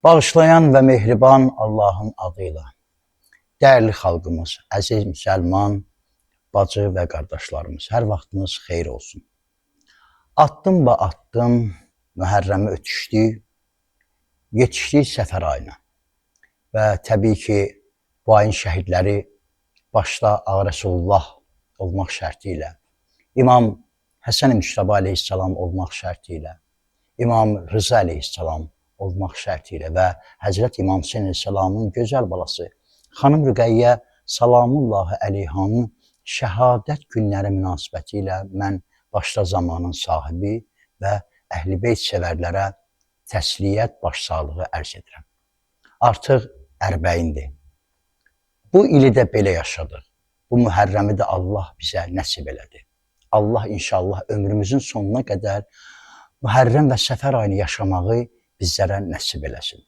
Bağışlayan və mehriban Allahın adıyla. Dəyərli xalqımız, əziz müsəlman, bacı və qardaşlarımız, hər vaxtınız xeyir olsun. Addım və addım Mühərrəmi ötüşdük, yetişdik Səfər ayına. Və təbii ki, bu ayın şəhidləri başda Ağa Rəsulullah olmaq şərti ilə, İmam Həsən-i Müştəba aleyhissalam olmaq şərti ilə, İmam Rıza aleyhissalam olmaq şərti ilə və Həzrət İmam Hüseyn aleyhissalamın gözəl balası Xanım Rüqəyyə salamullahi əleyhanın şəhadət günləri münasibəti ilə mən başda zamanın sahibi və Əhl-i Beyt sevərlərə təsliyyət başsağlığı ərz edirəm. Artıq ərbəyindir. Bu ili də belə yaşadıq. Bu Mühərrəmi də Allah bizə nəsib elədi. Allah inşallah ömrümüzün sonuna qədər Mühərrəm və Səfər ayını yaşamağı bizlərə nəsib eləsin.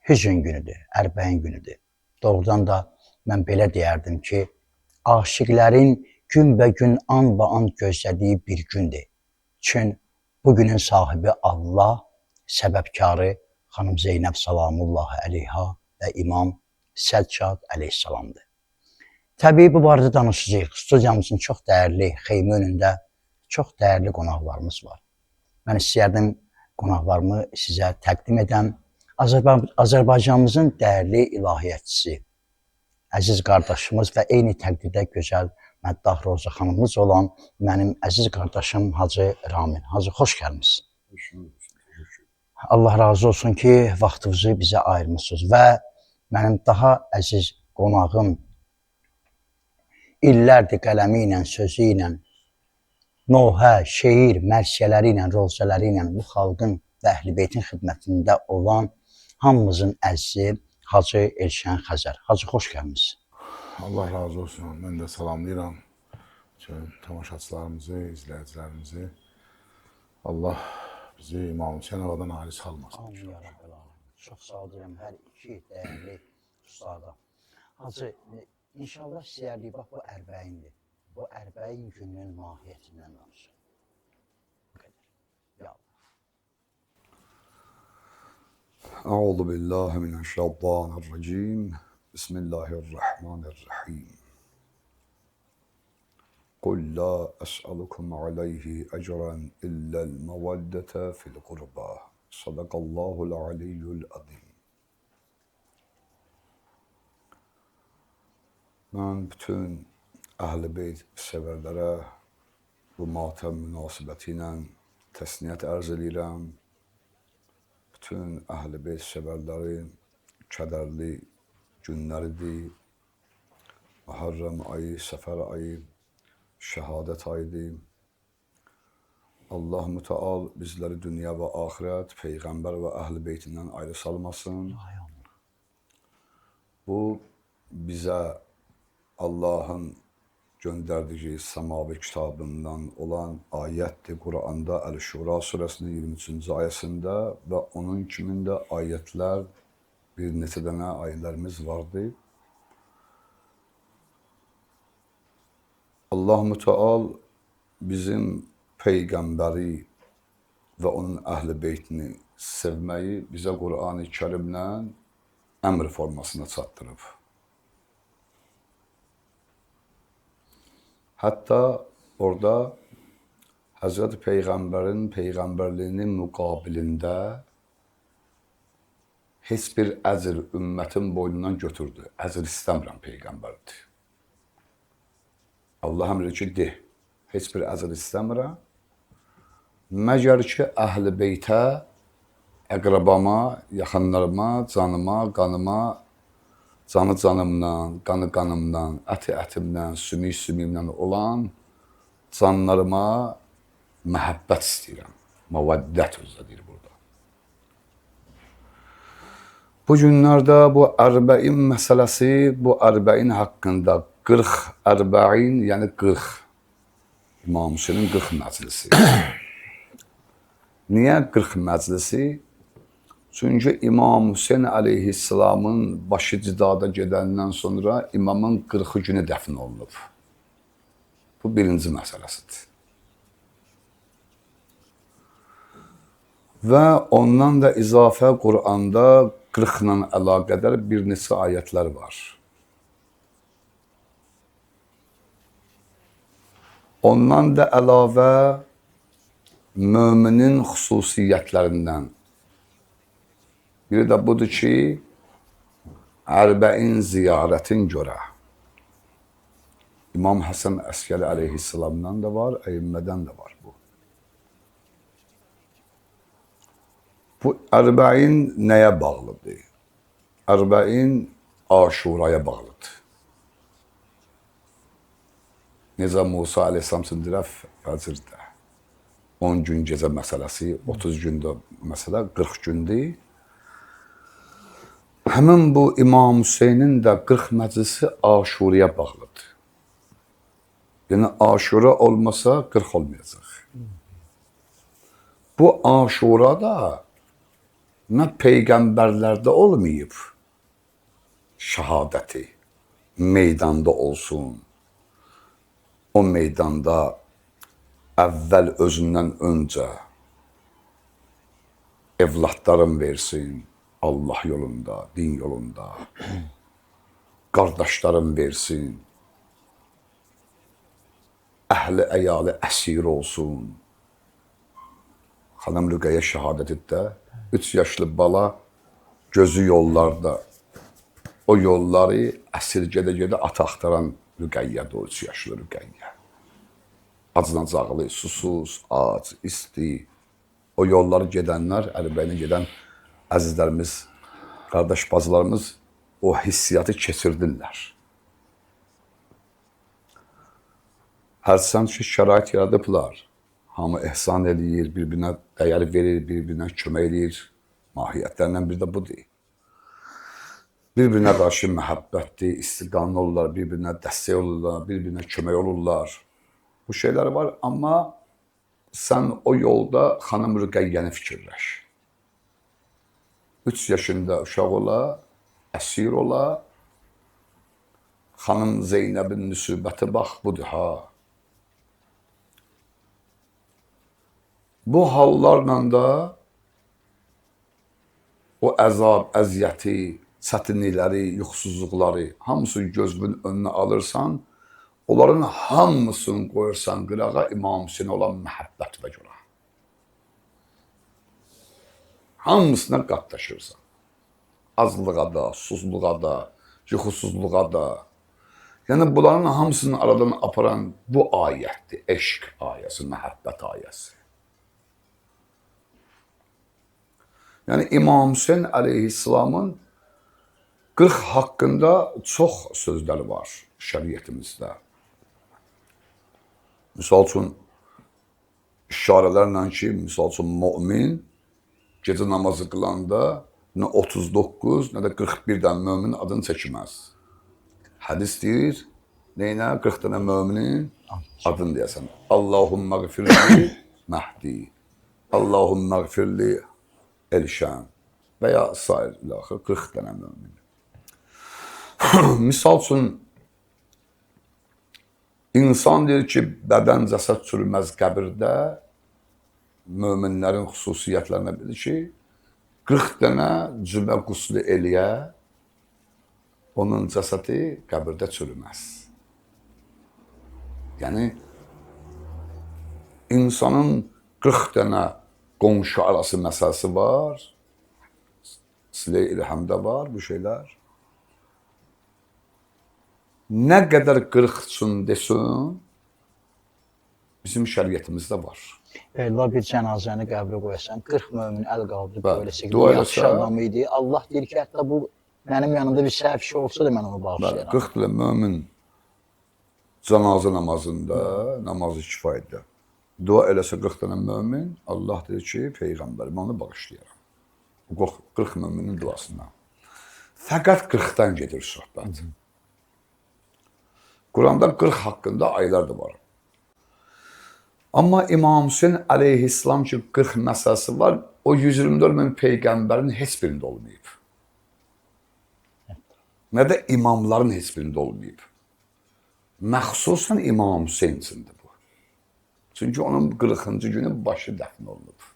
Hüzün günüdür, ərbəyin günüdür. Doğrudan da mən belə deyərdim ki, aşiqlərin gün və gün, an və an gözlədiyi bir gündür. Çünki bu günün sahibi Allah, səbəbkarı xanım Zeynəb salamullahi əleyha və İmam Səccad əleyhissalamdır. Təbii bu barədə danışacağıq. Studiyamızın çox dəyərli, xeymə önündə çox dəyərli qonaqlarımız var. Mən istəyərdim qonaqlarımı sizə təqdim edəm. Azərbaycanımızın dəyərli ilahiyyatçısı, əziz qardaşımız və eyni təqdirdə gözəl Məddah Roza xanımımız olan mənim əziz qardaşım Hacı Ramin. Hacı, xoş gəlmişsiniz. Allah razı olsun ki, vaxtınızı bizə ayırmışsınız və mənim daha əziz qonağım illərdir qələmi ilə, sözü ilə, nohə, şeir, mərsiyələri ilə, rozələri ilə bu xalqın və Əhl-i Beytin xidmətində olan hamımızın əzizi Hacı Elşən Xəzər. Hacı, xoş gəlmişsiniz. Allah razı olsun. Mən də salamlayıram tamaşaçılarımızı, izləyicilərimizi. Allah bizi İmam Hüseyn Ağadan ayrı salmasın. Amin ya Rabbil Alamin. Çox sağ olun hər iki dəyərli ustada. Hacı, inşallah sizlərlik, bax bu ərbəyindir. Bu ərbəyin gününün mahiyyətindən danışın. Bu qədər. Ya Allah. أعوذ بالله من الشيطان الرجيم بسم الله الرحمن الرحيم قل لا أسألكم عليه أجرا إلا المودة في القربى صدق الله العلي العظيم. Mən bütün Əhl-i Beyt sevərlərə bu matəm münasibəti ilə təsniyyət ərz edirəm. Bütün Əhl-i Beyt sevərlərin kədərli günləridir. Mühərrəm ayı, Səfər ayı, şəhadət ayıdır. Allah mütəal bizləri dünya və axirət, Peyğəmbər və Əhl-i Beytindən ayrı salmasın. Bu bizə Allahın göndərdiyi səmavi kitabından olan ayətdir. Quranda Əl-Şura surəsinin 23-cü ayəsində və onun kimində ayətlər, bir neçə dənə ayələrimiz vardır. Allah mütəal bizim Peyğəmbəri və onun Əhl-i Beytini sevməyi bizə Qur'an-ı Kərimlə əmr formasına çatdırıb. Hətta orada Həzrət Peyğəmbərin Peyğəmbərliyinin müqabilində heç bir əcr ümmətin boynundan götürdü. Əcr istəmirəm Peyğəmbərdir. Allah əmr edir ki, de, heç bir əcr istəmirəm. Məgər ki, Əhl-i Beytə, əqrabama, yaxınlarıma, canıma, qanıma, canı canımdan, qanı qanımdan, əti ətimdən, sümük sümüyümdən olan canlarıma məhəbbət istəyirəm. Məvəddət özdə deyir burada. Bu günlərdə bu ərbəin məsələsi, bu ərbəin haqqında 40 ərbəin, yəni 40 İmam Hüseynin 40 məclisi. Niyə 40 məclisi? Çünki İmam Hüseyn aleyhissalamın başı cidada gedəndən sonra imamın 40 günü dəfn olunub. Bu birinci məsələsidir. Və ondan da izafə Qur'anda 40 ilə əlaqədar bir neçə ayətlər var. Ondan da əlavə müminin xüsusiyyətlərindən biri də budur ki, Ərbəin ziyarətin görə İmam Həsən Əskəri əleyhissalamdan da var, əimmədən də var bu. Bu Ərbəin nəyə bağlıdır? Ərbəin Aşuraya bağlıdır. Necə Musa əleyhissalam sindirəf fəcrdə 10 gün gecə məsələsi, 30 gündə məsələ, 40 gündür. Həmin bu İmam Hüseynin də 40 məclisi Aşuraya bağlıdır. Yəni Aşura olmasa 40 olmayacaq. Bu Aşura da nə peyğəmbərlərdə olmayıb şəhadəti meydanda olsun. O meydanda əvvəl özündən öncə evlatlarım versin Allah yolunda, din yolunda. Qardaşlarım versin. Əhli əyalı əsir olsun. Xanım Rüqəyyə şəhadətdə 3 yaşlı bala gözü yollarda. O yolları əsir gedə-gedə ata axtaran Rüqəyyədir, o 3 yaşlı Rüqəyyə. Acınacaqlı, susuz, ac, isti. O yolları gedənlər, Ərbəyinə gedən əzizlərimiz, qardaş bacılarımız o hissiyatı keçirdirlər. Hərçənd ki, şərait yaradıblar. Hamı ehsan eləyir, bir-birinə dəyər verir, bir-birinə kömək eləyir. Mahiyyətlərindən biri də budur. Bir-birinə qarşı məhəbbətli, istiqanlı olurlar, bir-birinə dəstək olurlar, bir-birinə kömək olurlar. Bu şeylər var, amma sən o yolda xanım Rüqəyyəni fikirləş. 3 yaşında uşaq ola, əsir ola, xanım Zeynəbin nüsubəti bax, budur ha. Bu hallarla da o əzab, əziyyəti, çətinlikləri, yuxusuzluqları hamısını gözünün önünə alırsan, onların hamısını qoyursan qırağa İmam Hüseynə olan məhəbbətinə görə. Hamısına qatlaşırsan. Azlığa da, susuzluğa da, yuxusuzluğa da. Yəni bunların hamısını aradan aparan bu ayətdir. Eşq ayəsi, məhəbbət ayəsi. Yəni İmam Hüseyn əleyhissalamın 40 haqqında çox sözləri var şəriətimizdə. Misal üçün, işarələrlə ki, misal üçün, mümin gecə namazı qılanda nə 39, nə də 41 dən möminin adını çəkməz. Hədis deyir, neynə 40 dənə möminin adını deyəsən. Allahümmə qfirli Məhdi, Allahümmə qfirli Elşən və ya sair ilaxır 40 dənə mömin. Misal üçün, insan deyir ki, bədən cəsəd çürüməz qəbirdə, möminlərin xüsusiyyətlərinə bilir ki, 40 dənə cümə quslu eləyə, onun cəsədi qəbirdə çürüməz. Yəni, insanın 40 dənə qonşu arası məsələsi var, Silə-i İlhəmdə var bu şeylər. Nə qədər 40 üçün desin, bizim şəriətimizdə var. Elə bir cənazəni qəbrə qoyasan, 40 mömin əl qaldırıb Bəli, böyləsə ki, dua yaxşı eləsə- adam idi. Allah deyir ki, hətta bu mənim yanımda bir səhv şey olsa da mən onu Bəli, bağışlayaram. 40 ilə mömin cənazə namazında, namazı kifayətdir. Dua eləsə 40 dənə mömin, Allah deyir ki, Peyğəmbərim onu bağışlayaram. 40 möminin duasından. Fəqət 40-dan gedir söhbət. Quranda 40 haqqında aylar da var. Amma İmam Hüseyn əleyhissalam ki 40 məsələsi var, o 124 min peyğəmbərin heç birində olmayıb. Nə də imamların heç birində olmayıb. Məxsusən İmam Hüseyn üçündür bu. Çünki onun 40-cı günü başı dəfn olunub.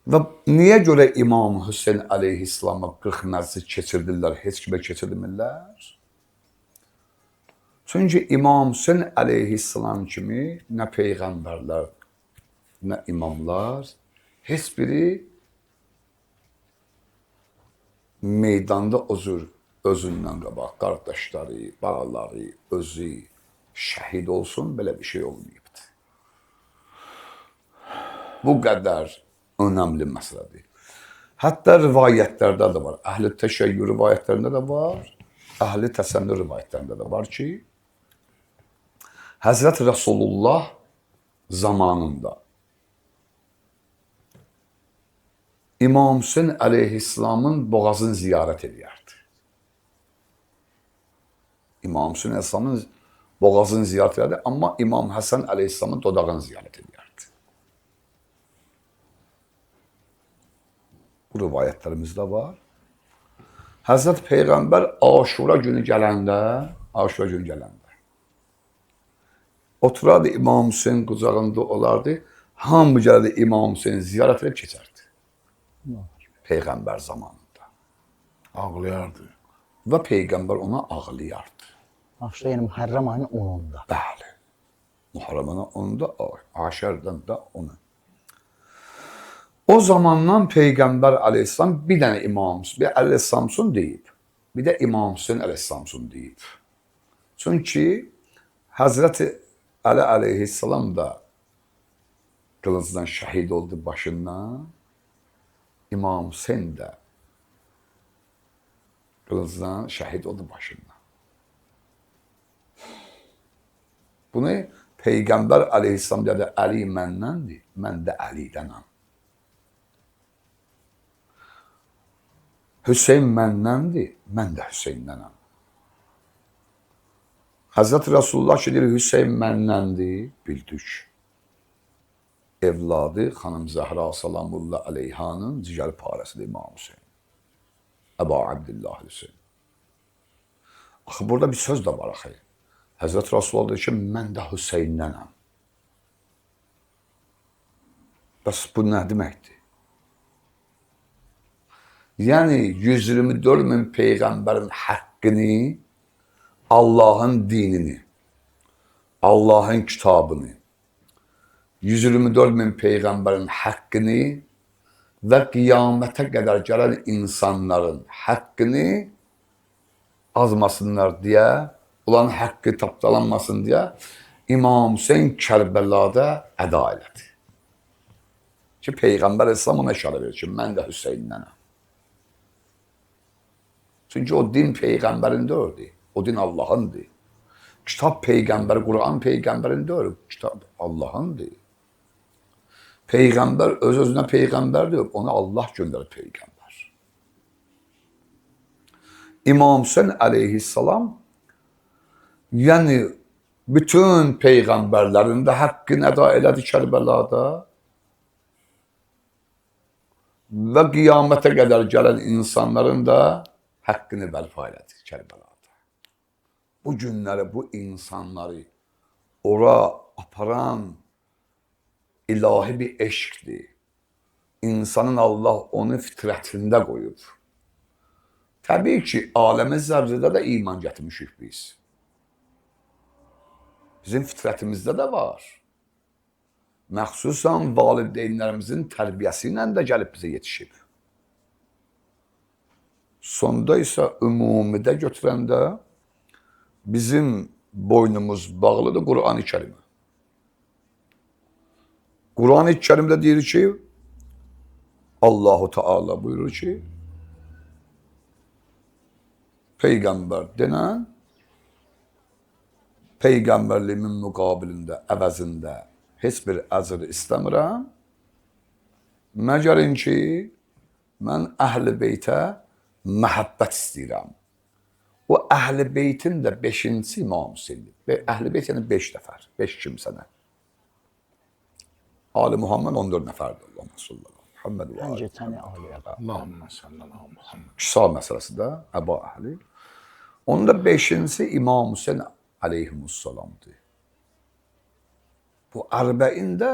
Və niyə görə İmam Hüseyn əleyhissalama 40 məclis keçirdirlər, heç kimə keçirmirlər? Çünki İmam Hüseyn əleyhissalam kimi nə peyğəmbərlər, nə imamlar, heç biri meydanda özündən qabaq, qardaşları, balaları, özü şəhid olsun, belə bir şey olmayıbdır. Bu qədər önəmli məsələdir. Hətta rivayətlərdə də var, əhl-i təşəyyür rivayətlərində də var, əhl-i təsənnür rivayətlərində də var ki, Həzrət Rasulullah zamanında İmam Hüseyn əleyhissalamın boğazını ziyarət edərdi. İmam Hüseyn əleyhissalamın boğazını ziyarət edərdi, amma İmam Həsən əleyhissalamın dodağını ziyarət edərdi. Bu rivayətlərimizdə var. Həzrət Peyğəmbər Aşura günü gələndə, oturardı İmam Hüseyn qucağında olardı, hamı gəldi İmam Hüseyn ziyarət edib keçərdi. Peyğəmbər zamanında. Ağlayardı. Və Peyğəmbər ona ağlayardı. Aşura yəni Muharrem ayının 10-unda. Bəli. Muharrem ayının 10-unda, Aşərdən də 10-u. O zamandan Peyğəmbər əleyhissalam bir dənə İmam Hüseyn əleyhissalam deyib. Bir də İmam Hüseyn əleyhissalam deyib. Çünki Həzrəti Əli əleyhissalam da qılıncdan şəhid oldu başından. İmam Hüseyn də qılıncdan şəhid oldu başından. Bunu Peyğəmbər əleyhissalam dedi, Əli məndəndir, mən də Əlidənəm. Hüseyn məndəndir, mən də Hüseyndənəm. Həzrət Rasulullah ki, deyir, Hüseyn məndəndir, bildik. Evladı xanım Zəhra salamullah əleyhanın cigər parəsidir İmam Hüseyn. Əbu Abdillah Hüseyn. Axı, burada bir söz də var axı. Həzrət Rasulullah deyir ki, mən də Hüseyndənəm. Bəs bu nə deməkdir? Yəni, 124 min Peyğəmbərin haqqını, Allahın dinini, Allahın kitabını, 124 min Peyğəmbərin haqqını və qiyamətə qədər gələn insanların haqqını azmasınlar deyə, onların haqqı tapdalanmasın deyə İmam Hüseyn Kərbəlada əda elədi. Ki, Peyğəmbər İslam ona işarə verir ki, mən də Hüseyndənəm. Çünki o din Peyğəmbərin deyildi, o din Allahındır. Kitab Peyğəmbər, Quran Peyğəmbərin deyil, kitab Allahındır. Peyğəmbər öz-özünə Peyğəmbər deyil, onu Allah göndərir Peyğəmbər. İmam Hüseyn əleyhissalam, yəni bütün Peyğəmbərlərin də haqqını əda elədi Kərbəlada və qiyamətə qədər gələn insanların da haqqını bərpa elədi Kərbəlada. Bu günləri, bu insanları ora aparan ilahi bir eşqdir. İnsanın Allah onu fitrətində qoyub. Təbii ki, aləmi zərrədə də iman gətirmişik biz. Bizim fitrətimizdə də var. Məxsusən valideynlərimizin tərbiyəsi ilə də gəlib bizə yetişib. Sonda isə ümumidə götürəndə bizim boynumuz bağlıdır Qur'an-ı Kərimə. Qur'an-ı Kərimdə deyir ki, Allahu Teala buyurur ki, Peyğəmbər denən, Peyğəmbərliyimin müqabilində, əvəzində heç bir əcr istəmirəm, məgərin ki, mən əhl-i beytə məhəbbət istəyirəm. O əhl-i beytin də 5-ci İmam Hüseyndir. Əhl-i beyt yəni 5 nəfər, 5 kimsənə. Ali Muhammed 14 nəfərdir. Allahümme sallallahu Muhammed və Ən keçəni Aliyə. Allahümme sallallahu Muhammed. Kisa məsələsi də Əba Əhli. Onun da 5-ci İmam Hüseyn əleyhimussalamdır. Bu ərbəin də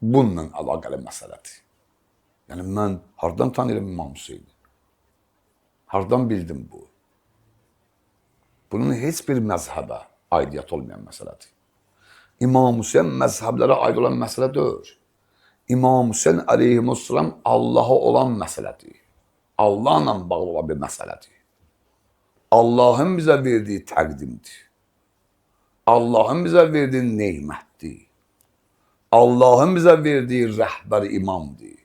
bununla əlaqəli məsələdir. Yəni mən hardan tanıyıram İmam Hüseyni? Hardan bildim bu? Bunun heç bir məzhəbə aidiyyət olmayan məsələdir. İmam Hüseyn məzhəblərə aid olan məsələ deyil. İmam Hüseyn əleyhissalam Allaha olan məsələdir. Allahla bağlı olan bir məsələdir. Allahın bizə verdiyi təqdimdir. Allahın bizə verdiyi neymətdir. Allahın bizə verdiyi rəhbər imamdır.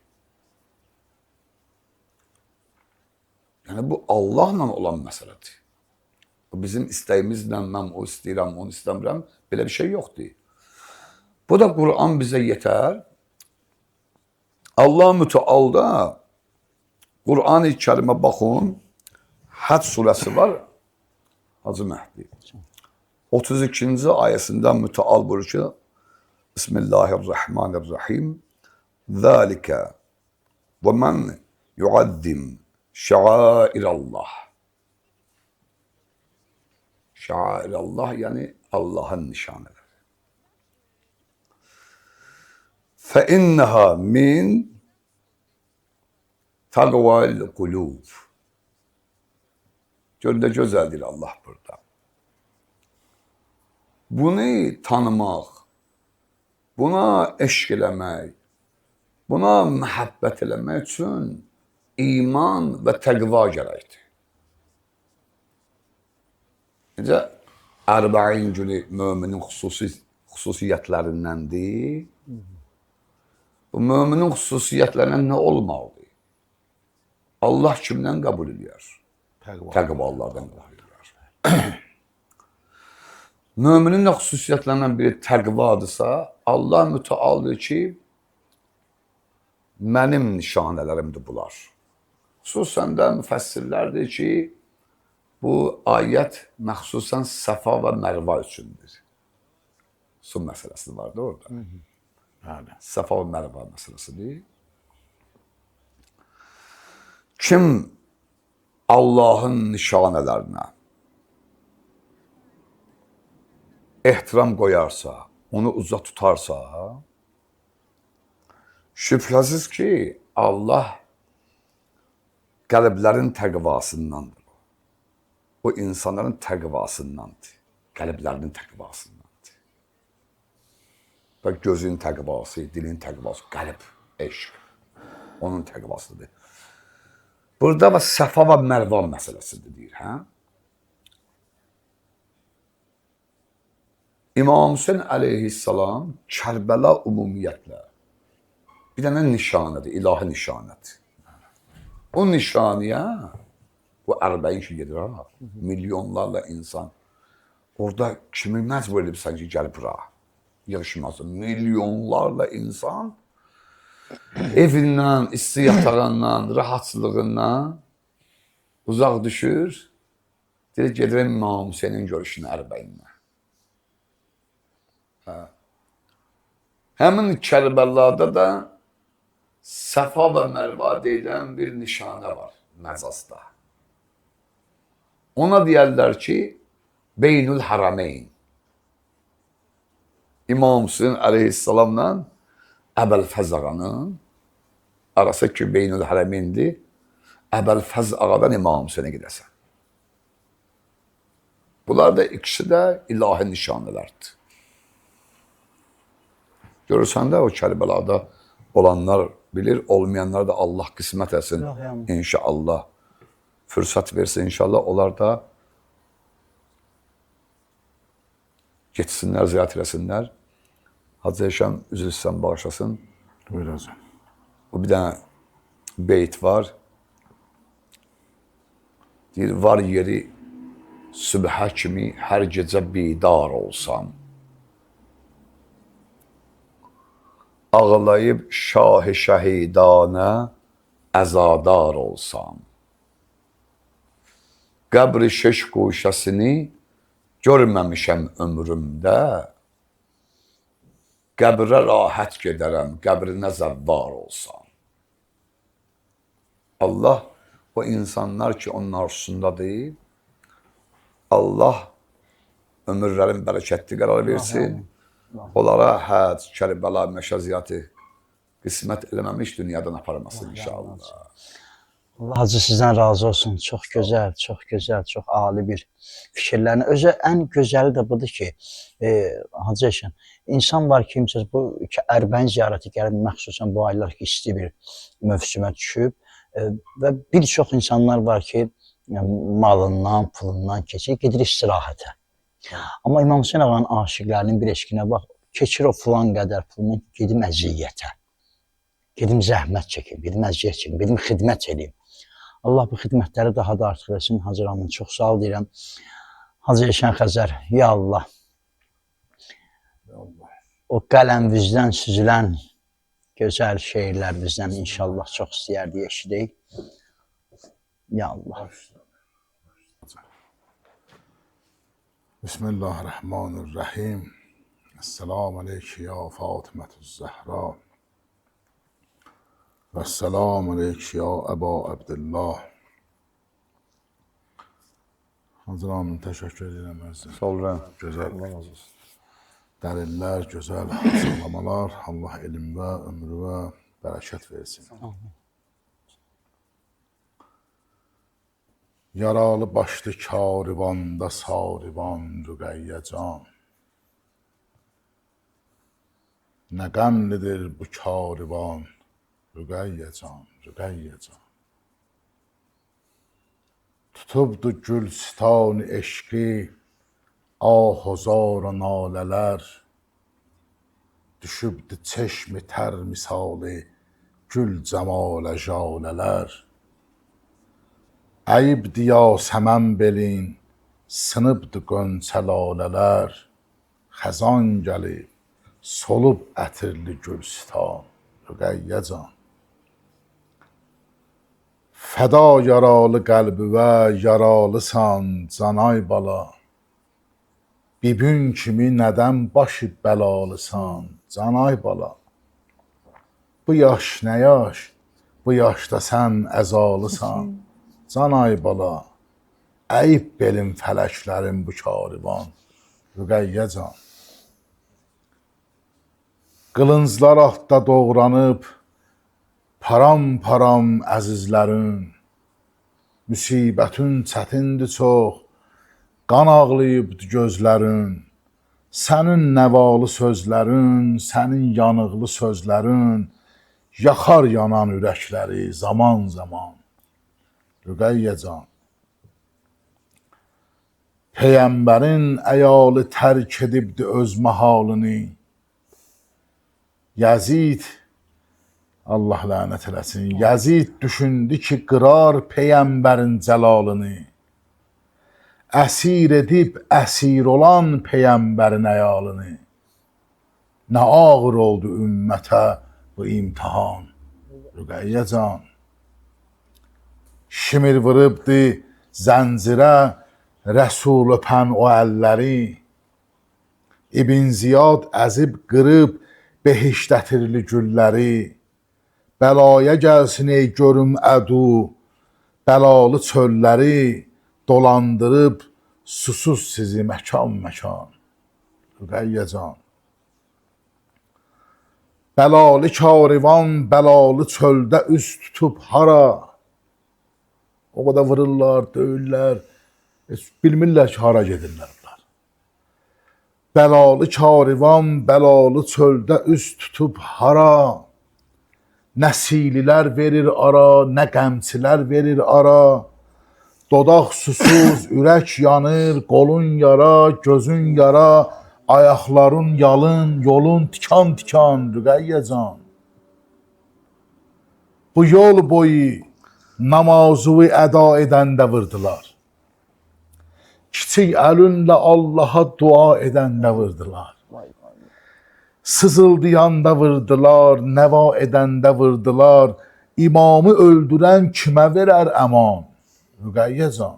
Yəni bu Allahla olan məsələdir. Bu bizim istəyimizlə mən o istəyirəm, onu istəmirəm, belə bir şey yoxdur. Bu da Quran bizə yetər. Allah mütealda Quran-ı Kərimə baxın, Həd surəsi var, Hacı Məhdi. 32-ci ayəsində müteal buyurur ki, Bismillahirrahmanirrahim. Zəlikə və mən yuəzzim şəairallah. Şairallah yəni Allahın nişanələri. فَإِنَّهَا min taqval qulub. Gör də gözəldir Allah burada. Bunu tanımaq, buna eşq eləmək, buna məhəbbət eləmək üçün iman və təqva gərəkdir. Necə Ərbəin günü möminin xüsusiyyətlərindəndir. Bu möminin xüsusiyyətlərindən nə olmalıdır? Allah kimdən qəbul edir? Təqvalardan qəbul edir. Möminin də xüsusiyyətlərindən biri təqvadırsa, Allah mütealdır ki, mənim nişanələrimdir bunlar. Xüsusən də müfəssirlərdir ki, bu ayət məxsusən Səfa və Mərva üçündür. Su məsələsi vardı orada. Səfa və Mərva məsələsidir. Kim Allahın nişanələrinə ehtiram qoyarsa, onu uzaq tutarsa, şübhəsiz ki, Allah qəlblərin təqvasındandır. O insanların təqvasındandır. Qəlblərinin təqvasındandır. Və gözün təqvası, dilin təqvası, qəlb, eşq. Onun təqvasıdır. Burada və Səfa və Mərva məsələsidir deyir, hə? İmam Hüseyn əleyhissalam Kərbəla ümumiyyətlə bir dənə nişanədir, ilahi nişanədir. O nişaniyə bu ərbəin ki gedir ha, milyonlarla insan. Orada kimi məcbur edibsən ki, gəl bura, yığışmasın. Milyonlarla insan evindən, isti yatağından, rahatsızlığından uzaq düşür. Deyir, gedirəm İmam Hüseynin görüşünə ərbəyinlə. Həmin Kərbəlada da Səfa və Mərva deyilən bir nişanə var Məzazda. Ona deyərlər ki, Beynül Harameyn. İmam Hüseyin əleyhissalamla Əbəlfəz ağanın arası ki, Beynül Harameyndir. Əbəlfəz ağadan İmam Hüseyinə gedəsən. Bunlar da ikisi də ilahi nişanələrdir. Görürsən də o Kərbəlada olanlar bilir, olmayanlar da Allah qismət etsin. İnşallah. Fürsət versin inşallah. Onlar da getsinlər, ziyarət eləsinlər. Hacı Eşəm üzr istəyirəm, bağışlasın. Buyuracağım. Bu bir dənə beyt var. Deyir, var yeri sübhə kimi hər gecə bidar olsam. Ağlayıb şah-ı şəhidanə əzadar olsam. Qəbri şeş qoşasını görməmişəm ömrümdə. Qəbrə rahat gedərəm, qəbrinə zəvvar olsam. Allah o insanlar ki, onun arzusundadır, Allah ömürlərin bərəkətli qərar versin. Onlara Həd, Kərbəla, Məşəziyyatı qismət eləməmiş dünyadan aparmasın inşallah. Allah Hacı sizdən razı olsun. Çox gözəl, çox gözəl, çox ali bir fikirlərin. Özü ən gözəli də budur ki, Hacı Eşən, insan var ki, məsələn, bu Ərbənin ziyarəti gəlib, məxsusən bu aylar ki, isti bir mövsümə düşüb və bir çox insanlar var ki, malından, pulundan keçir, gedir istirahətə. Amma İmam Hüseyn ağanın aşiqlərinin bir eşqinə bax, keçir o filan qədər pulundan gedim əziyyətə. Gedim zəhmət çəkim, gedim əziyyət çəkim, gedim xidmət edeyim. Allah bu xidmətləri daha da artıq etsin. Hacı Ramın çox sağ ol deyirəm. Hacı Eşən Xəzər, ya Allah. O qələmvizdən süzülən gözəl şeirlər bizdən inşallah çox istəyərdi eşidək. Ya Allah. Bismillahirrahmanirrahim. Esselamu aleyki ya Fatımetü'z-Zehra. Vesselamu aleyki ya Ebu Abdullah. Hacı Ramın təşəkkür edirəm əzizim. Sonra Gözəl Allah razı olsun. dəlillər, gözəl sallamalar. Allah elm və ömrü və bərəkət versin. Yaralı başlı karivanda sarivan Rüqəyyə can. Nə qəmlidir bu karivan Rüqəyyə can, Rüqəyyə can. Tutubdu gülstan eşqi ahuzar nalələr. Düşübdü çeşmi tər misali gül cəmalə jalələr. Əyibdi yasəmən belin, sınıbdı qönçə lalələr. Xəzan gəlib, solub ətirli gülstan Rüqəyyə can. Fəda yaralı qəlbivə yaralısan canay bala. Bibün kimi nədən başı bəlalısan canay bala. Bu yaş nə yaş, bu yaşda sən əzalısan canay bala. Əyib belin fələklərin bu karivan Rüqəyyə can. Qılınclar atda doğranıb param-param əzizlərin. Müsibətün çətindir çox, qan ağlayıbdı gözlərin. Sənin nəvalı sözlərin, sənin yanıqlı sözlərin yaxar yanan ürəkləri zaman-zaman Rüqəyyə can. Peyğəmbərin əyalı tərk edibdi öz məhalını. Yazid, Allah lənət eləsin, Yazid düşündü ki, qırar Peyğəmbərin cəlalını. Əsir edib əsir olan Peyğəmbərin əyalını. Nə ağır oldu ümmətə bu imtihan Rüqəyyə can. Şimir vırıbdı zəncirə Rəsul öpən o əlləri. İbn Ziyad əzib qırıb behişlətirli gülləri. Bəlaya gəlsin ey görüm ədu, bəlalı çölləri dolandırıb susuz sizi məkan-məkan Rüqəyyə can. Bəlalı karivan bəlalı çöldə üst tutub hara. O qədər vırırlar, döyürlər, bilmirlər ki, hara gedirlər bunlar. Bəlalı karivan bəlalı çöldə üst tutub hara. Nə sililər verir ara, nə qəmçilər verir ara. Dodaq susuz, ürək yanır, qolun yara, gözün yara, ayaqların yalın, yolun tikan-tikan Rüqəyyə can. Bu yol boyu namazı əda edəndə vırdılar. Kiçik əlünlə Allaha dua edəndə vırdılar. Sızıldayanda vırdılar, nəva edəndə vırdılar. İmamı öldürən kimə verər əman Rüqəyyə can.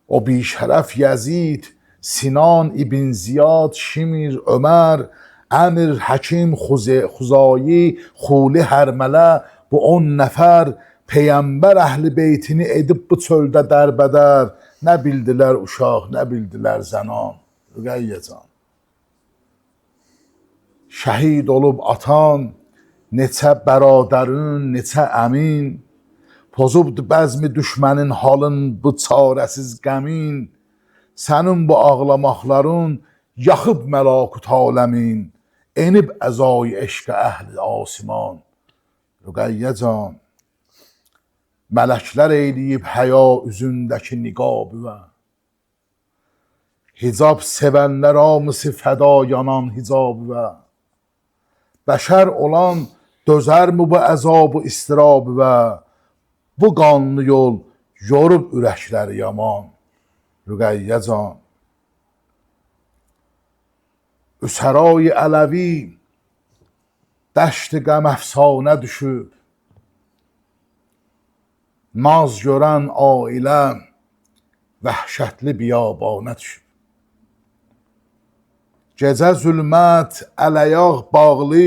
O bişərəf Yazid, Sinan İbn Ziyad, Şimir, Ömər, Əmir, Həkim, Xuzayi, Xuli, Hərmələ, bu 10 nəfər Peyğəmbər əhli beytini edib bu çöldə dərbədər. Nə bildilər uşaq, nə bildilər zənan Rüqəyyə can. şəhid olub atan, neçə bəradərin, neçə əmin, pozubdu bəzmi düşmənin halın bu çarəsiz qəmin, sənin bu ağlamaqların yaxıb məlakut aləmin, enib əzay eşqə əhli asiman. Rüqəyyə can, mələklər eyləyib həya üzündəki niqabı və hicab sevənlər amısı fəda yanan hicabı və bəşər olan dözər mü bu əzabı istirabı və bu qanlı yol yorub ürəkləri yaman. Rüqəyyə can, Üsəray Ələvi dəşt qəm əfsanə düşüb, naz görən ailə vəhşətli biyabana düşüb. Gecə zülmət ələyaq bağlı,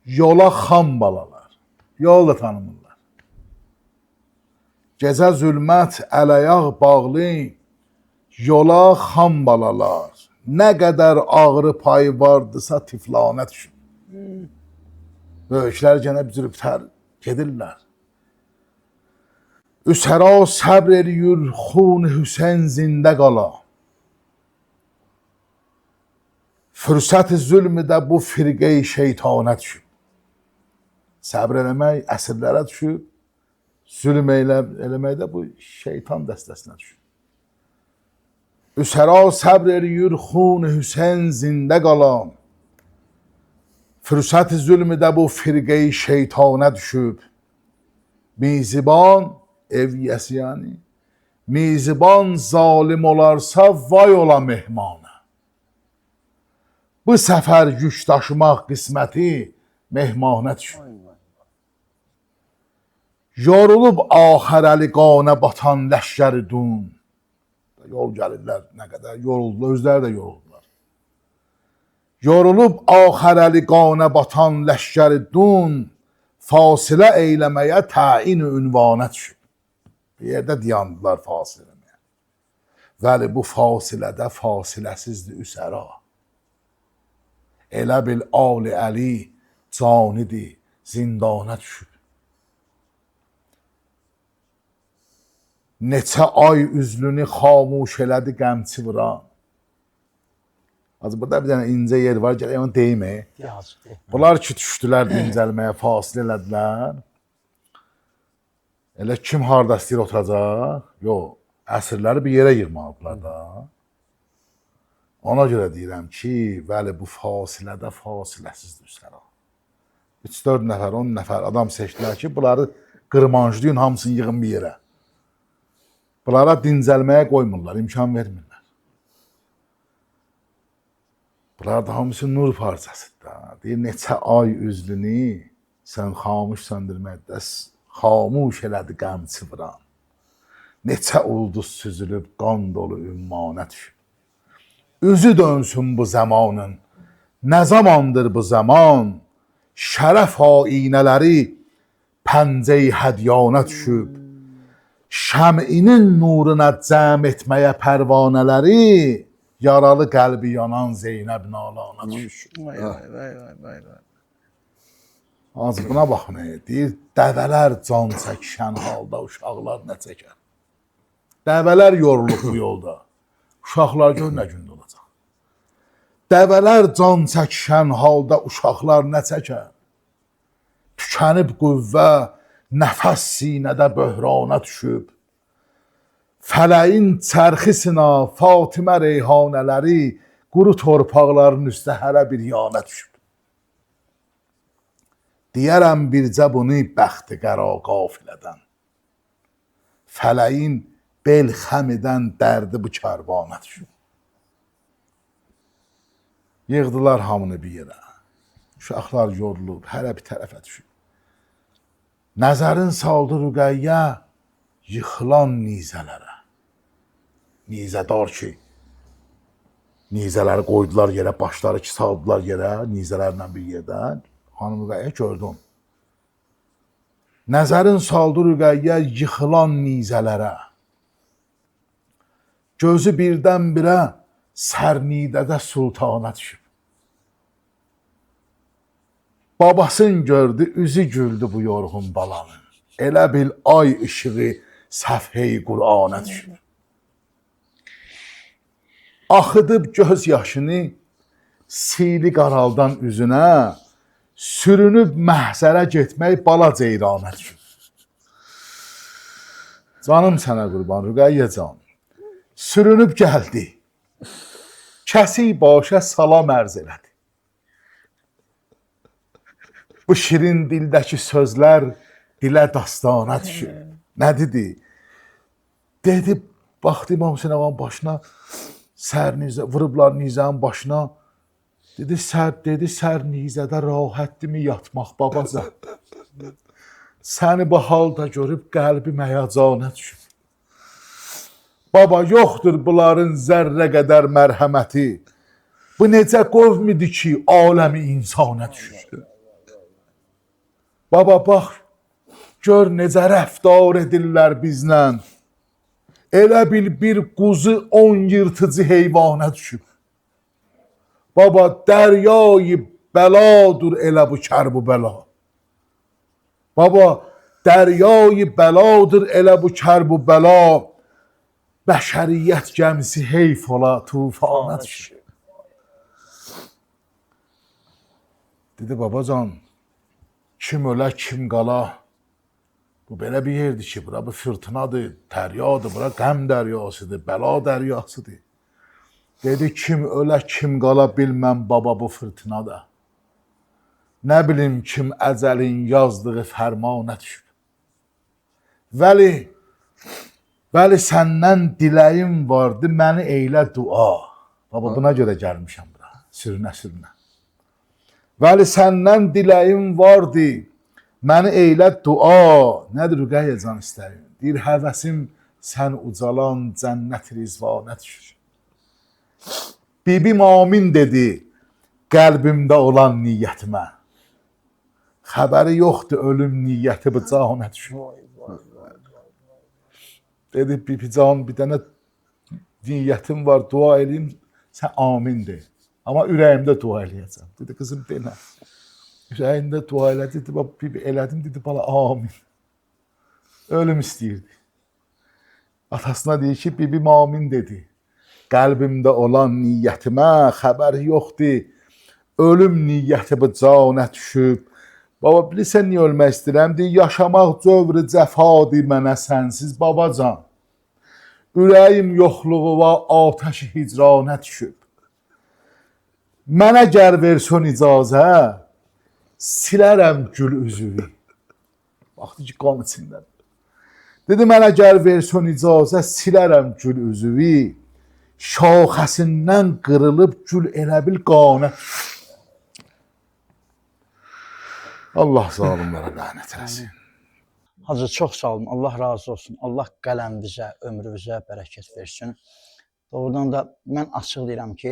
yola xam balalar, yol da tanımırlar. Gecə zülmət ələyaq bağlı, yola xam balalar, nə qədər ağrı payı vardısa tiflanə düşüb. Böyüklər gənə büzülübtər, gedirlər. Üsəra səbr eləyür, xun Hüseyn zində qala. Fürsət-i zülmüdə bu firqe-i şeytanə düşüb. Səbr eləmək əsrlərə düşüb, zülm eləməkdə bu şeytan dəstəsinə düşüb. Üsəra səbr eləyir, xun Hüseyn zində qala. Fürsət-i zülmüdə bu firqe-i şeytanə düşüb. Miziban, evyəsi yani, miziban zalim olarsa vay ola mehmanə. Bu səfər yük daşımaq qisməti mehmanə düşüb. Yorulub axərəli qanə batan ləşkəri dun. Yol gəlirlər nə qədər yoruldular, özləri də yoruldular. Yorulub axərəli qanə batan ləşkəri dun, fasilə eyləməyə təyin ünvanə düşüb. Bir yerdə dayandılar fasilə eləməyə. Vəli bu fasilədə fasiləsizdir Üsəra. Elə bil Ali Əli canidir, zindana düşüb. Neçə ay üzlünü xamuş elədi qəmçi vuran. Az burada bir dənə incə yer var, gələk onu deyim. Bunlar ki düşdülər dincəlməyə, fasilə elədilər. Elə kim harda istəyir oturacaq? Yox, əsrləri bir yerə yığmalıdırlar da. Ona görə deyirəm ki, vəli bu fasilədə fasiləsizdir Üsəra. 3-4 nəfər, 10 nəfər adam seçdilər ki, bunları qırmanclayın, hamısını yığın bir yerə. Bunlara dincəlməyə qoymurlar, imkan vermirlər. Bunlar da hamısı nur parçasıdır. Deyir, neçə ay üzlünü sən xamuş söndürməkdə xamuş elədi qəmçi vuran. Neçə ulduz süzülüb, qan dolu ümmanə düşüb. Üzü dönsün bu zamanın, nə zamandır bu zaman, şərəf ainələri pəncə-i hədyanə düşüb. Şəminin nuruna cəm etməyə pərvanələri, yaralı qəlbi yanan Zeynəb nalana düşüb. Az buna baxın, deyir, dəvələr can çəkişən halda uşaqlar nə çəkər? Dəvələr yorulub bu yolda, uşaqlar gör nə gündə olacaq. Dəvələr can çəkişən halda uşaqlar nə çəkər? Tükənib qüvvə, nəfəs sinədə böhrana düşüb. Fələyin çərxisina Fatimə reyhanələri quru torpaqların üstə hərə bir yana düşüb. Deyərəm bircə bunu bəxti qəra qafilədən. Fələyin bel xəm edən dərdi bu kərvana düşüb. Yığdılar hamını bir yerə. Uşaqlar yorulub, hərə bir tərəfə düşüb. Nəzərin saldı Rüqəyyə yıxılan nizələrə. Nizədar ki, nizələri qoydular yerə, başları ki saldılar yerə, nizələrlə bir yerdən. Xanım Rüqəyyə gördüm. Nəzərin saldı Rüqəyyə yıxılan nizələrə. Gözü birdən-birə sərnidədə sultana düşüb. Babasın gördü, üzü güldü bu yorğun balanın. Elə bil ay ışığı səfhəyi Qur'ana düşür. Axıdıb göz yaşını sili qaraldan üzünə, sürünüb məhzərə getmək bala ceyrana düşür. Canım sənə qurban, Rüqəyyə can. Sürünüb gəldi. Kəsik başa salam ərz elədi. Bu şirin dildəki sözlər dilə dastana düşür. Nə dedi? Dedi, baxdı İmam Hüseyin ağanın başına, vurublar nizənin başına. Dedi, sər nizədə rahatdimi yatmaq babaca? Səni bu halda görüb qəlbim həyəcana düşür. Baba, yoxdur bunların zərrə qədər mərhəməti. Bu necə qovm idi ki, aləmi insana düşür. Baba, bax, gör necə rəftar edirlər bizlə. Elə bil bir quzu 10 yırtıcı heyvana düşüb. Baba, dəryayı bəladır elə bu kərb-ü bəla. Baba, dəryayı bəladır elə bu kərb-ü bəla. Bəşəriyyət gəmisi heyf ola tufana düşür. Dedi, babacan, kim ölə, kim qala. Bu belə bir yerdir ki, bura bir fırtınadır, dəryadır, bura qəm dəryasıdır, bəla dəryasıdır. Dedi, kim ölə, kim qala bilməm baba bu fırtınada. Nə bilim kim əcəlin yazdığı fərmana düşüb. Vəli səndən diləyim vardı, məni eylə dua. Baba, buna görə gəlmişəm bura, sürünə. Vəli səndən diləyim vardı, məni eylə dua. Nədir Rüqəyyə can istəyim? Deyir, həvəsim sən ucalan cənnət rizvanə düşür. Bibim amin dedi, qəlbimdə olan niyyətimə. Xəbəri yoxdur, ölüm niyyəti bu canə düşür. Dedi, bibi can, bir dənə niyyətim var, dua edeyim, sən amin de. Amma ürəyimdə dua eləyəcəm. Dedi, qızım, deyiləm. Ürəyində dua elədi, dedi, bibi elədim, dedi, bala, amin. Ölüm istəyirdi. Atasına deyir ki, bibim amin dedi. Qəlbimdə olan niyyətimə xəbəri yoxdur, ölüm niyyəti bu canə düşüb. Baba, bilirsən niyə ölmək istəyirəm? Deyir, yaşamaq cövrü cəfadır mənə sənsiz babacan. Ürəyim yoxluğu və atəşi hicranə düşüb. Mənə gər versin icazə, silərəm gül üzüyü. Baxdı ki, qan içindən. Dedi, mənə gər versin icazə, silərəm gül üzüyü. Şaxəsindən qırılıb gül elə bil qanə. Allah zalimlərə lənət eləsin. Hacı, çox sağ olun. Allah razı olsun. Allah qələmvizə, ömrünüzə bərəkət versin. Doğrudan da mən açıq deyirəm ki,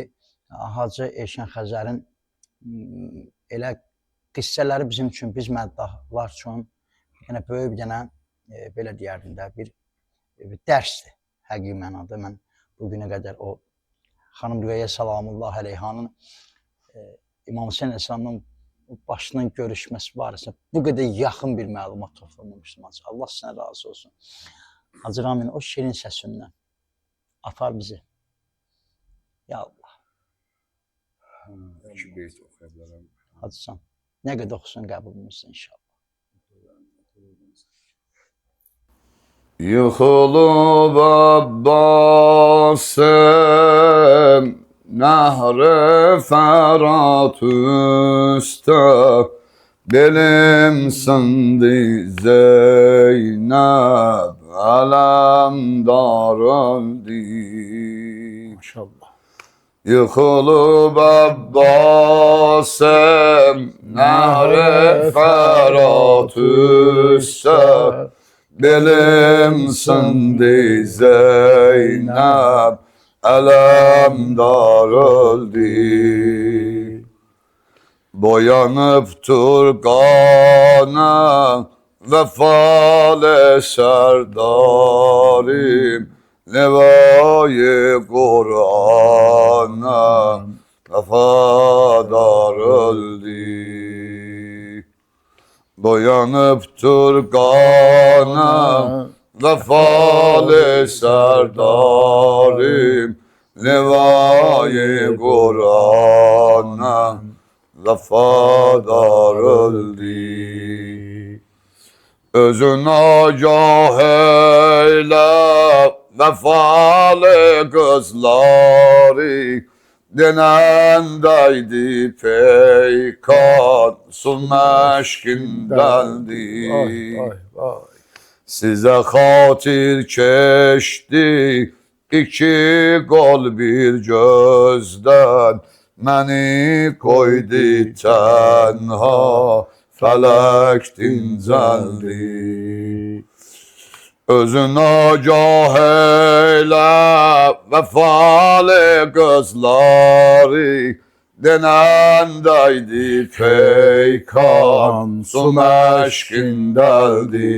Hacı Elşən Xəzərin elə qissələri bizim üçün, biz məddahlar üçün yəni böyük bir dənə, belə deyərdim də, bir dərsdir həqiqi mənada. Mən bugünə qədər o xanım Rüqəyyə Salamullah əleyhanın İmam Hüseyin Əsəlamdan başının görüşməsi barəsində bu qədər yaxın bir məlumat toplamamışdım. Allah sənə razı olsun. Hacı Ramin, o şirin səsindən apar bizi. Ya Allah. Hacıcan, nə qədər oxusun qəbulumuzda inşallah. Yıkılıp Abbas'ım Nehri Ferhat üstte Belim sındı Zeynep Alemdar öldü. Maşallah. Yıkılıp Abbas'ım Nehri Ferhat üstte Belim sındı Zeynep Alemdar öldü. Boyanıp Turkan'a vefalı serdarim Nevai Kur'an'a vefadar öldü. Boyanıbdır qana Vəfalı sərdarim Livayı Qur'ana Vəfadar öldü Özün agah eylə Vəfalı qızları Denəndəydi peykan Su məşkindəldi Sizə xatir keçdi İki qol bir gözdən Məni qoydu tənha Fələk dincəldi Özün agah eylə Vəfalı qızları Denəndəydi peykan Su məşkindəldi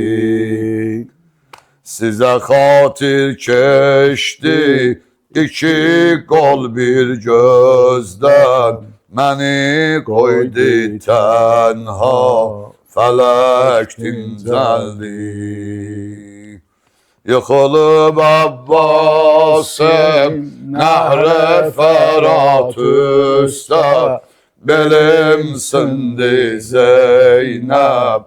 Sizə xatir keçdi İki qol bir gözdən Məni qoydu tənha Fələk dincəldi Yıxılıb Abbasım Nəhr-i Fərat üstə Belim sindi Zeynəb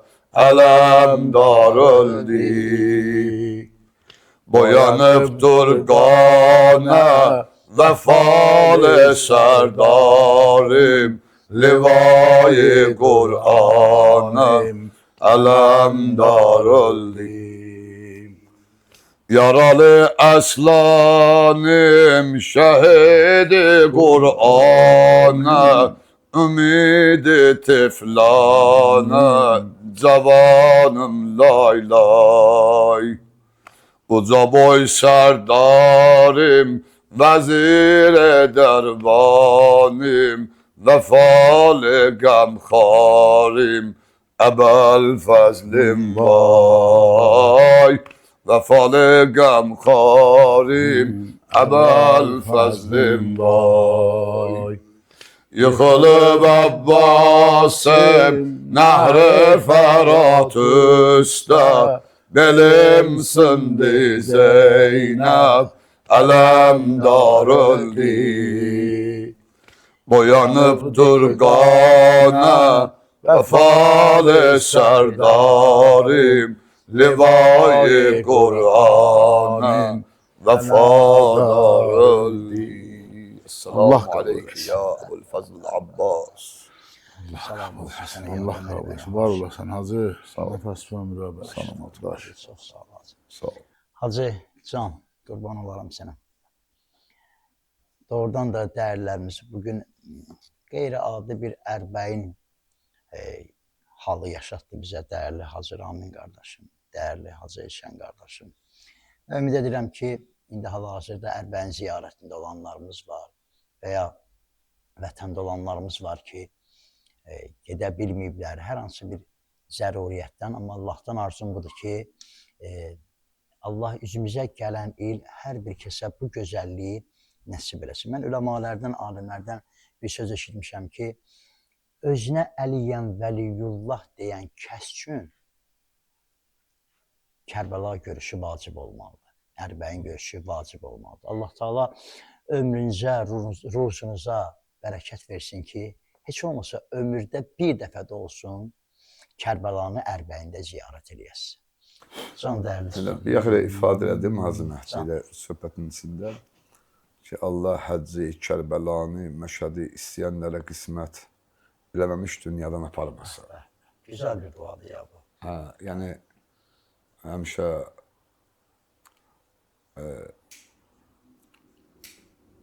Ələmdar öldü Boyanıbdır qana Vəfalı sərdarim Livayı Qur'anım Ələmdar öldü Yaralı əslanım Şəhidi Qur'ana Ümidi tiflana Cavanım lay lay Uca boy sərdarim Vəzir dərbanim Vəfalı qəmxarim Əbəl fəzlim vay Vəfalı qəmxarim Əbəl fəzlim vay Yıxılıb Abbasım Nəhr-i Fərat üstə Belim sindi Zeynəb Ələmdar öldü Boyanıbdır qana Vəfalı sərdarim Livayı Qur'anım Vəfadar öldü Esselamu aleyke ya Ebu'l-Fazl Abbas Salam olsun. Allah kabul etsin. Var olasın Hacı. Nəfəs və mürəbə. Salamat baş. Çox sağ ol Hacı. Sağ ol. Hacı Can, qurban olaram sənə. Doğrudan da dəyərlərimiz bugün qeyri-adi bir ərbəyin halı yaşatdı bizə dəyərli Hacı Ramin qardaşım, dəyərli Hacı Elşən qardaşım. Ümid edirəm ki, indi hal-hazırda ərbəyin ziyarətində olanlarımız var və ya vətəndə olanlarımız var ki, gedə bilməyiblər hər hansı bir zəruriyyətdən, amma Allahdan arzum budur ki, Allah üzümüzə gələn il hər bir kəsə bu gözəlliyi nəsib eləsin. Mən üləmalərdən, alimlərdən bir söz eşitmişəm ki, özünə Əliyən Vəliyullah deyən kəs üçün Kərbəla görüşü vacib olmalıdır. Ərbəyin görüşü vacib olmalıdır. Allah Teala ömrünüzə, ruzunuza bərəkət versin ki, heç olmasa ömürdə bir dəfə də olsun Kərbəlanı Ərbəyində ziyarət eləyəsiniz. Can dəyərli. Bir yaxıra ifadə elədim Hacı Məhdi ilə söhbətin içində ki, Allah Həcci, Kərbəlanı, Məşədi istəyənlərə qismət eləməmiş dünyadan aparmasa. Güzel bir duadır ya bu. Yəni həmişə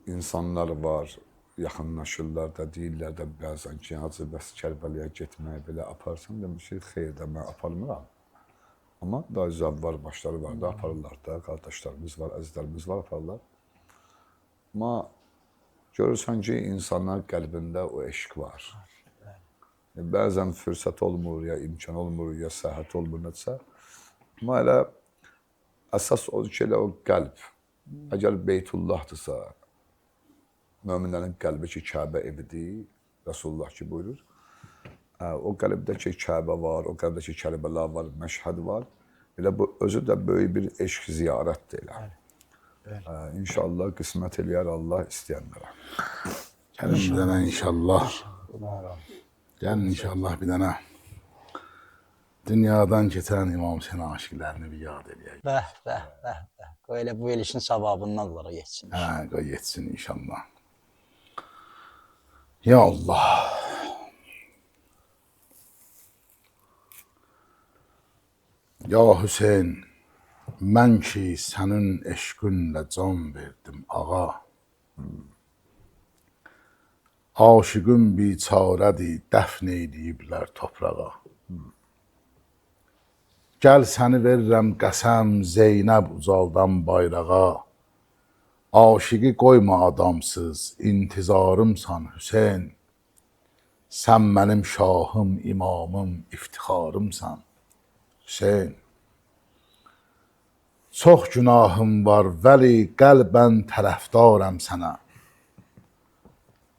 insanlar var, yaxınlaşırlar da, deyirlər də bəzən ki, Hacı bəs Kərbəliyə getməyə belə aparsan, demişik, xeyr də mən aparmıram. Amma daha zəvvar başları var da, aparırlar da, qardaşlarımız var, əzizlərimiz var, aparırlar. Amma görürsən ki, insanlar qəlbində o eşq var. Bəzən fürsət olmur, ya imkan olmur, ya səhət olmur, nəsə. Amma elə əsas odur ki, elə o qəlb, əgər Beytullahdırsa, möminlərin qəlbi ki, Kəbə evidir, Rasulullah ki buyurur, O qəlbdəki Kəbə var, o qəlbdəki Kərbəla var, Məşhəd var. Elə bu özü də böyük bir eşq ziyarətdir elə. İnşallah qismət eləyər Allah istəyənlərə. Gəlin bir dənə inşallah. Gəlin inşallah bir dənə. Dünyadan keçən İmam Hüseyin aşiqlərini bir yad eləyək. Bəh, bəh, bəh, bəh. Qoy elə bu elişin savabından onlara geçsin. Hə, qoy yetsin inşallah. Ya Allah. Ya Hüseyin, mən ki sənin eşqinlə can verdim ağa. Aşıqın biçarədir, dəfn eyləyiblər toprağa. Gəl səni verirəm qəsəm, Zeynəb ucaldan bayrağa. Aşıqı qoyma adamsız, intizarımsan Hüseyin. Sən mənim şahım, imamım, iftixarımsan Hüseyin. Çox günahım var, vəli qəlbən tərəfdaram sənə.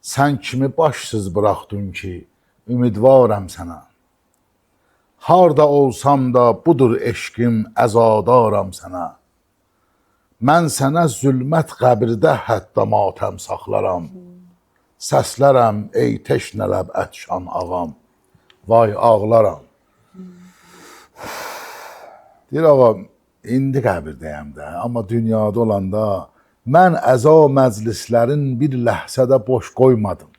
Sən kimi başsız buraxdın ki, ümidvaram sənə. Harda olsam da budur eşqim, əzadaram sənə. Mən sənə zülmət qəbirdə hətta matəm saxlaram. Səslərəm, ey teşnələb ətşan ağam, vay ağlaram. Deyir ağam, indi qəbirdəyəm də, amma dünyada olanda mən əza məclislərin bir ləhsədə boş qoymadım.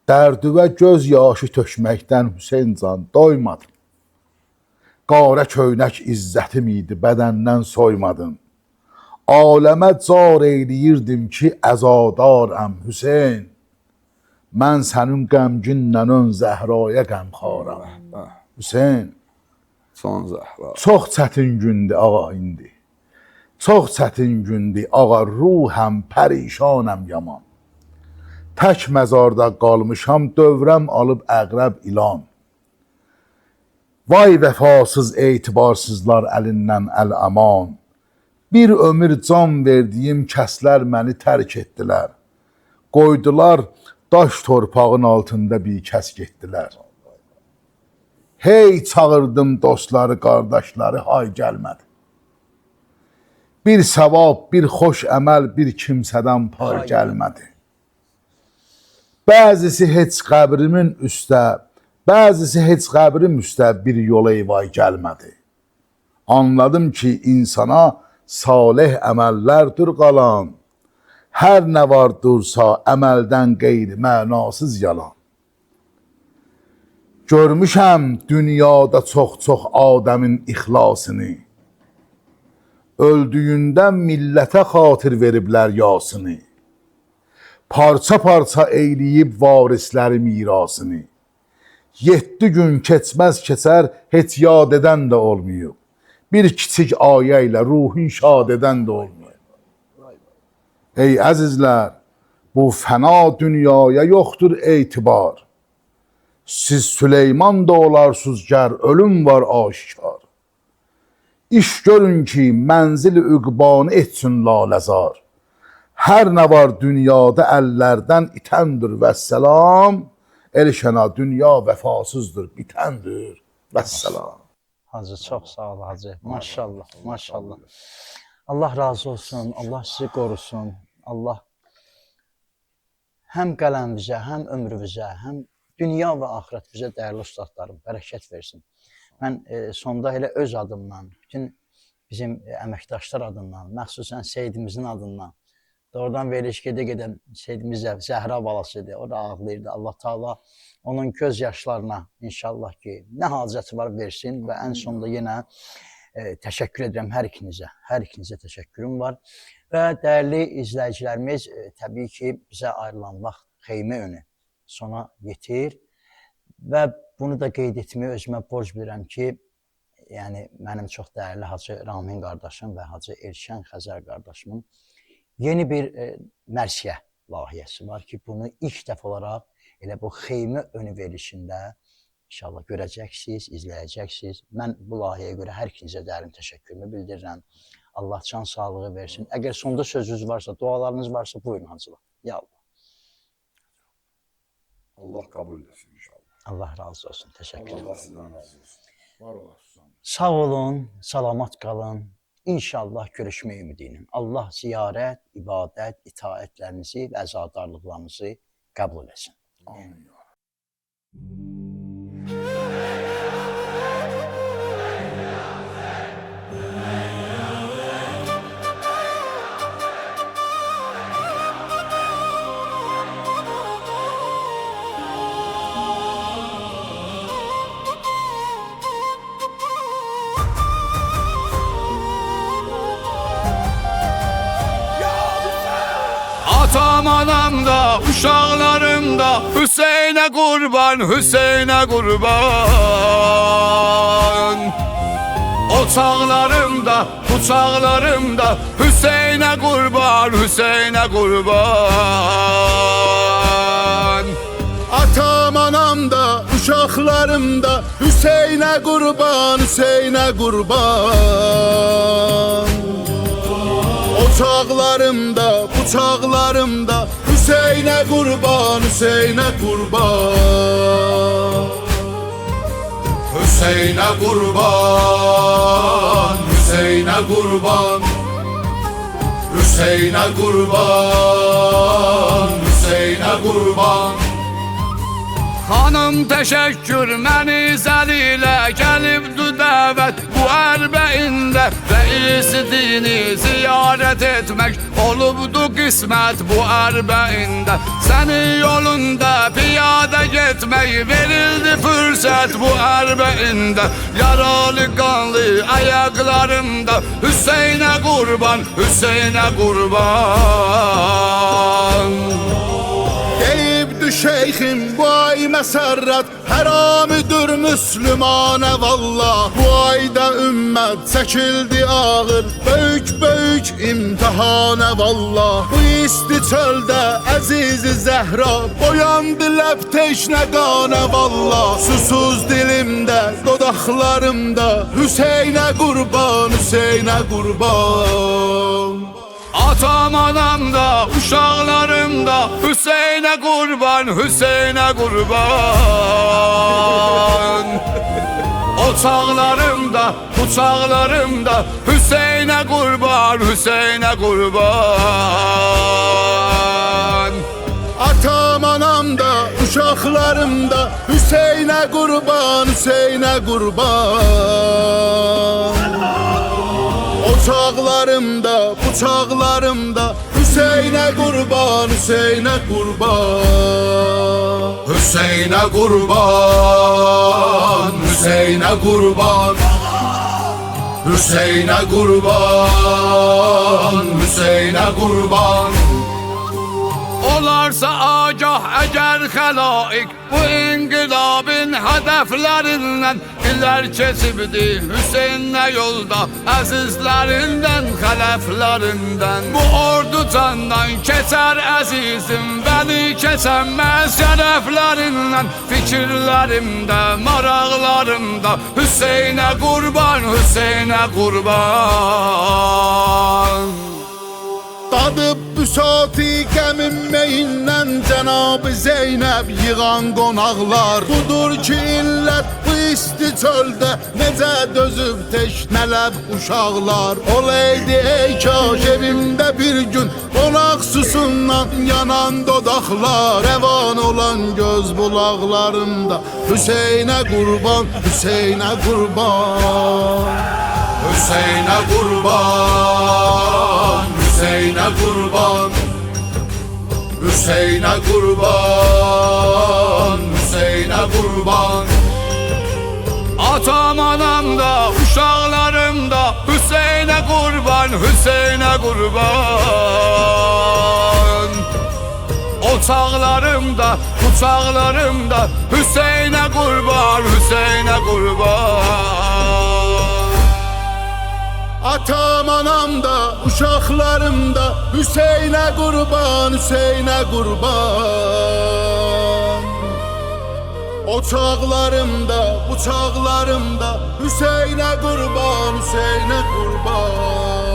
Dərdüvə göz yaşı tökməkdən Hüseyin can doymadım. Qarə köynək izzətim idi, bədəndən soymadım. Aləmə car eyləyirdim ki, əzadaram Hüseyin. Mən sənin qəmginlə ön Zəhraya qəmxaram. Hüseyin, Son Zəhra. çox çətin gündür ağa indi. Çox çətin gündür ağa, ruhəm pərişanəm yaman. Tək məzarda qalmışam, dövrəm alıb əqrəb ilan. Vay vəfasız etibarsızlar əlindən əl-əman. Bir ömür can verdiyim kəslər məni tərk etdilər. Qoydular, daş torpağın altında bir kəs getdilər. Hey çağırdım dostları, qardaşları, hay gəlmədi. Bir savab, bir xoş əməl, bir kimsədən pay gəlmədi. Bəzisi heç qəbrimin üstə, bəzisi heç qəbrim üstə bir yola vay gəlmədi. Anladım ki, insana salih əməllərdir qalan. Hər nə var dursa əməldən qeyri mənasız yalan. Görmüşəm dünyada çox-çox Adəmin ixlasını. Öldüyündə millətə xatir veriblər yasını. Parça-parça eyləyib varisləri mirasını. 7 gün keçməz keçər, heç yad edən də olmuyor. Bir kiçik ayə ilə ruhun şad edən də olmuyor. Ey əzizlər, bu fəna dünyaya yoxdur etibar. Siz Süleyman da olarsınız gər, ölüm var aşikar. İş görün ki, mənzil-i üqbanı etsin laləzar. Hər nə var dünyada əllərdən itəndir vəssalam. Elşəna dünya vəfasızdır, bitəndir vəssalam. Hacı, çox sağ ol hacı. Maşallah, maşallah. Allah razı olsun, Allah sizi qorusun. Allah həm qələmvizə, həm ömrümüzə, həm dünya və axirətimizə dəyərli ustadlarım, bərəkət versin. Mən sonda elə öz adımdan, bütün bizim əməkdaşlar adından, məxsusən Seydimizin adından, doğrudan veriliş gedə-gedə Seydimiz Zəhra balasıdır, o da ağlayırdı. Allah Taala onun göz yaşlarına inşallah ki, nə hacəti var versin və ən sonunda yenə təşəkkür edirəm hər ikinizə təşəkkürüm var. Və dəyərli izləyicilərimiz, təbii ki, bizə ayrılan vaxt xeymə önü sona yetir və bunu da qeyd etməyə özümə borc bilirəm ki, yəni mənim çox dəyərli Hacı Ramin qardaşım və Hacı Elşən Xəzər qardaşımın yeni bir mərsiyə layihəsi var ki, bunu ilk dəfə olaraq elə bu xeymə önü verilişində inşallah görəcəksiniz, izləyəcəksiniz. Mən bu layihəyə görə hər ikinizə dərin təşəkkürümü bildirirəm. Allah can sağlığı versin. Əgər sonda sözünüz varsa, dualarınız varsa, buyurun hacılar. Ya Allah. Allah qəbul etsin inşallah. Allah razı olsun. Teşekkür ederim. Allah sizdən razı olsun. Var olasın. Sağ olun, salamat qalın. İnşallah görüşmək ümidi ilə. Allah ziyarət, ibadət, itaətlərinizi və əzadarlıqlarınızı qəbul etsin. Amin. Atam anam da uşaqlarım da Hüseynə qurban, Hüseynə qurban. O çağlarım da, bu çağlarım da Hüseynə qurban, Hüseynə qurban. Atam anam da uşaqlarım da Hüseynə qurban, Hüseynə qurban. O çağlarımda, bu çağlarımda Hüseynə qurban, Hüseynə qurban. Hüseynə qurban, Hüseynə qurban. Hüseynə qurban, Hüseynə qurban. Xanım təşəkkür məni zəlilə gəlibdu dəvət bu ərbəində Reis-i dini ziyarət etmək olubdu qismət bu ərbəində Səni yolunda piyada getmək verildi fürsət bu ərbəində Yaralı qanlı ayaqlarımda Hüseynə qurban, Hüseynə qurban. Deyibdi şeyxim bu ay məsərrət Həramidir müslümanə vallah. Bu ayda ümmət çəkildi ağır Böyük imtihanə vallah. Bu isti çöldə əzizi Zəhra Boyandı ləb teşnə qanə vallah. Susuz dilimdə, dodaqlarımda Hüseynə qurban, Hüseynə qurban. Atam anam da uşaqlarım da Hüseynə qurban, Hüseynə qurban. O çağlarım da, bu çağlarım da Hüseynə qurban, Hüseynə qurban. Atam anam da uşaqlarım da Hüseynə qurban, Hüseynə qurban. O çağlarımda, bu çağlarımda Hüseynə qurban, Hüseynə qurban. Hüseynə qurban, Hüseynə qurban. Hüseynə qurban, Hüseynə qurban. Olarsa agah əgər xəlaik bu inqilabın hədəflərindən İlər keçibdi Hüseynə yolda əzizlərindən, xələflərindən Bu ordu candan keçər əzizim, bəni keçənməz şərəflərindən Fikirlərimdə, maraqlarımda Hüseynə qurban, Hüseynə qurban. Dadıb büsati qəmin meyindən Cənab-ı Zeynəb yığan qonaqlar Budur ki illət bu isti çöldə Necə dözüb teşnələb uşaqlar Olaydı ey kaş evimdə bir gün Qonaq susundan yanan dodaqlar Rəvan olan göz bulaqlarımda Hüseynə qurban, Hüseynə qurban. Hüseynə qurban, Hüseynə qurban. Hüseynə qurban, Hüseynə qurban. Atam anam da uşaqlarım da Hüseynə qurban, Hüseynə qurban. O çağlarım da, bu çağlarım da Hüseynə qurban, Hüseynə qurban. Atam anam da uşaqlarım da Hüseynə qurban, Hüseynə qurban. O çağlarımda, bu çağlarımda Hüseynə qurban, Hüseynə qurban.